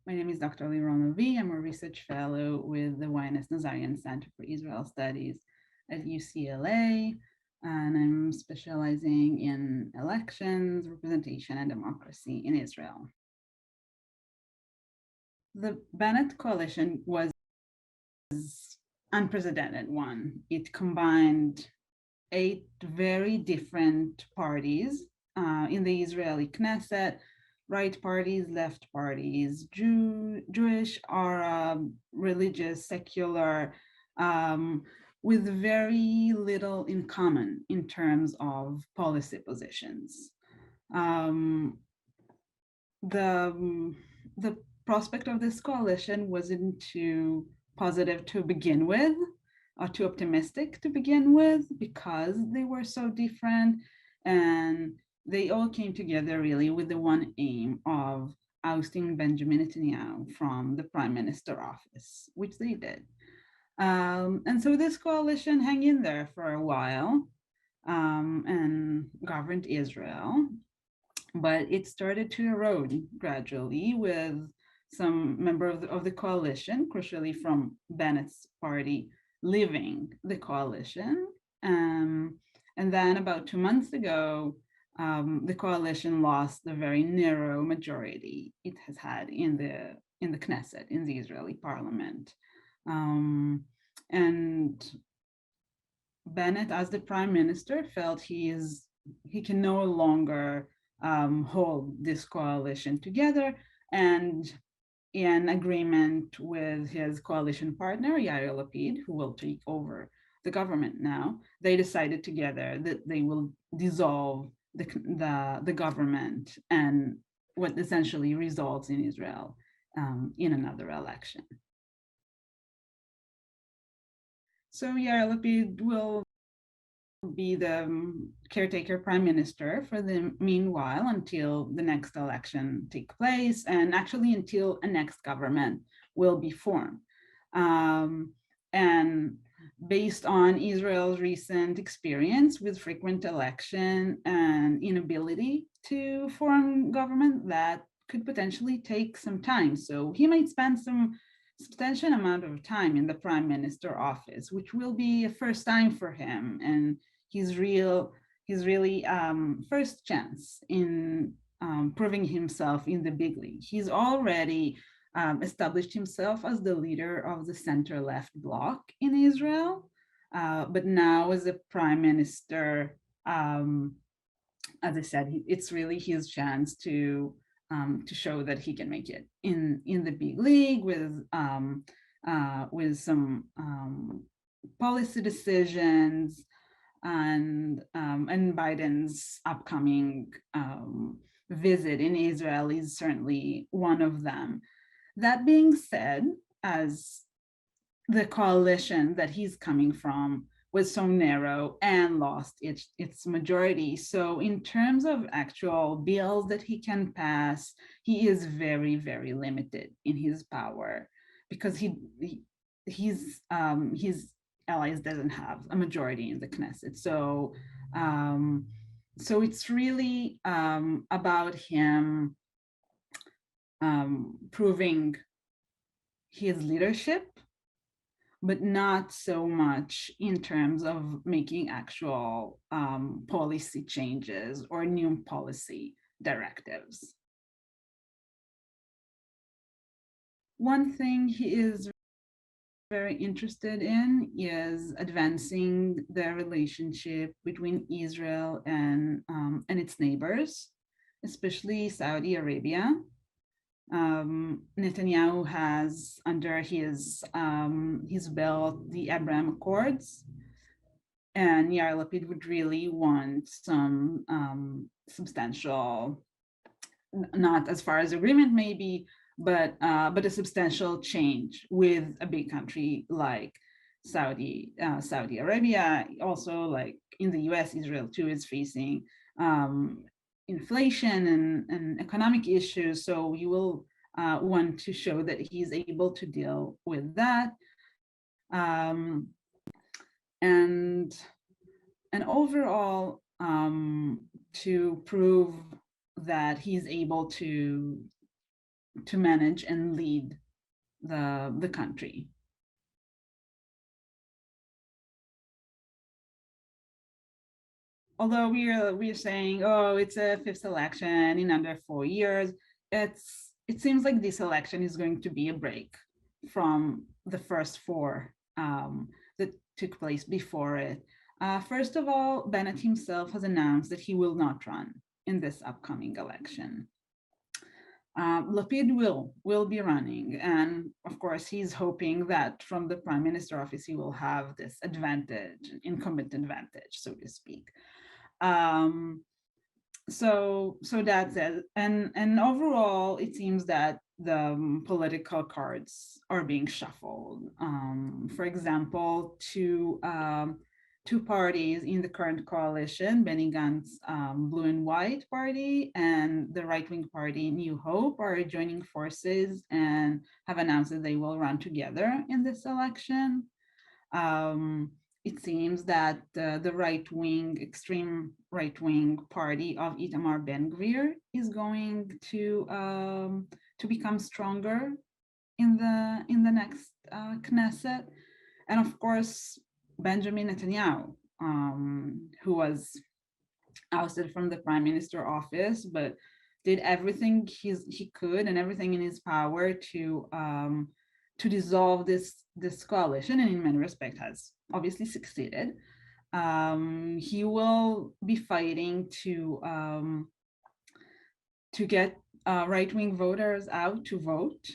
My name is Dr. Liron Lavi. I'm a research fellow with the Y&S Nazarian Center for Israel Studies at UCLA, and I'm specializing in elections, representation, and democracy in Israel. The Bennett Coalition was an unprecedented one. It combined 8 very different parties in the Israeli Knesset: right parties, left parties, Jewish, Arab, religious, secular, with very little in common in terms of policy positions. Um, the prospect of this coalition wasn't too positive to begin with, or too optimistic to begin with, because they were so different, and they all came together really with the one aim of ousting Benjamin Netanyahu from the prime minister office, which they did. And so this coalition hung in there for a while and governed Israel, but it started to erode gradually, with some member of the coalition, crucially from Bennett's party, leaving the coalition. And then about 2 months ago, the coalition lost the very narrow majority it has had in the Knesset, in the Israeli parliament. And Bennett, as the prime minister, felt he can no longer hold this coalition together, and in agreement with his coalition partner, Yair Lapid, who will take over the government now, they decided together that they will dissolve the government, and what essentially results in Israel in another election. So Yair Lapid will be the caretaker prime minister for the meanwhile, until the next election take place, and actually until a next government will be formed. And based on Israel's recent experience with frequent election and inability to form government, that could potentially take some time. So he might spend some substantial amount of time in the prime minister office, which will be a first time for him, and his really first chance in proving himself in the big league. He's already established himself as the leader of the center-left bloc in Israel, but now as a prime minister, as I said, it's really his chance to show that he can make it in the big league with some policy decisions, and Biden's upcoming visit in Israel is certainly one of them. That being said, as the coalition that he's coming from was so narrow and lost its majority, so in terms of actual bills that he can pass, he is very, very limited in his power, because his allies doesn't have a majority in the Knesset. So it's really about him proving his leadership, but not so much in terms of making actual policy changes or new policy directives. One thing he is very interested in is advancing the relationship between Israel and its neighbors, especially Saudi Arabia. Netanyahu has under his belt the Abraham Accords, and Yair Lapid would really want some substantial, not as far as agreement maybe, but a substantial change with a big country like Saudi Arabia. Also, like in the US, Israel too is facing inflation and economic issues. So you will want to show that he's able to deal with that. And overall, to prove that he's able to manage and lead the country. Although we're saying, oh, it's a fifth election in under 4 years, it seems like this election is going to be a break from the first four that took place before it. First of all, Bennett himself has announced that he will not run in this upcoming election. Lapid will be running, and of course he's hoping that from the prime minister office he will have this advantage, incumbent advantage, so to speak. So that's it. And overall, it seems that the political cards are being shuffled. For example, two parties in the current coalition, Benny Gantz's Blue and White Party and the right-wing party New Hope, are joining forces and have announced that they will run together in this election. It seems that the right-wing, extreme right-wing party of Itamar Ben-Gvir is going to become stronger in the next Knesset, and of course Benjamin Netanyahu, who was ousted from the prime minister office, but did everything he could and everything in his power to dissolve this coalition, and in many respects has obviously succeeded. He will be fighting to get right-wing voters out to vote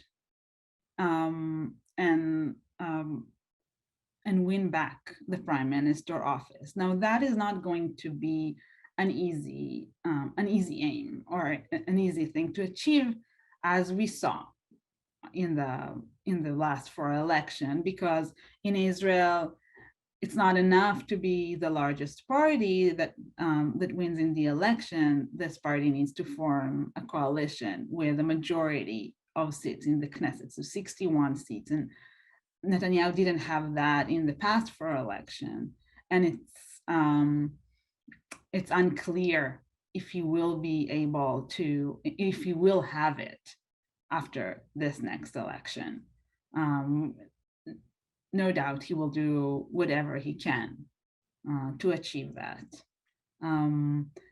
and win back the prime minister office. Now, that is not going to be an easy aim or an easy thing to achieve, as we saw in the last four election, because in Israel, it's not enough to be the largest party that wins in the election. This party needs to form a coalition with a majority of seats in the Knesset, so 61 seats. And Netanyahu didn't have that in the past four election, and it's unclear if he will be able to, if he will have it after this next election. No doubt he will do whatever he can to achieve that.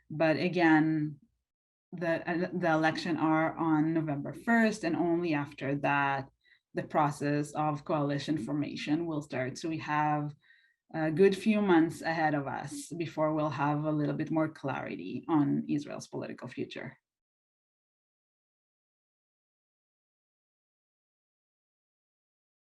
But again, the election are on November 1st, and only after that, the process of coalition formation will start. So we have a good few months ahead of us before we'll have a little bit more clarity on Israel's political future.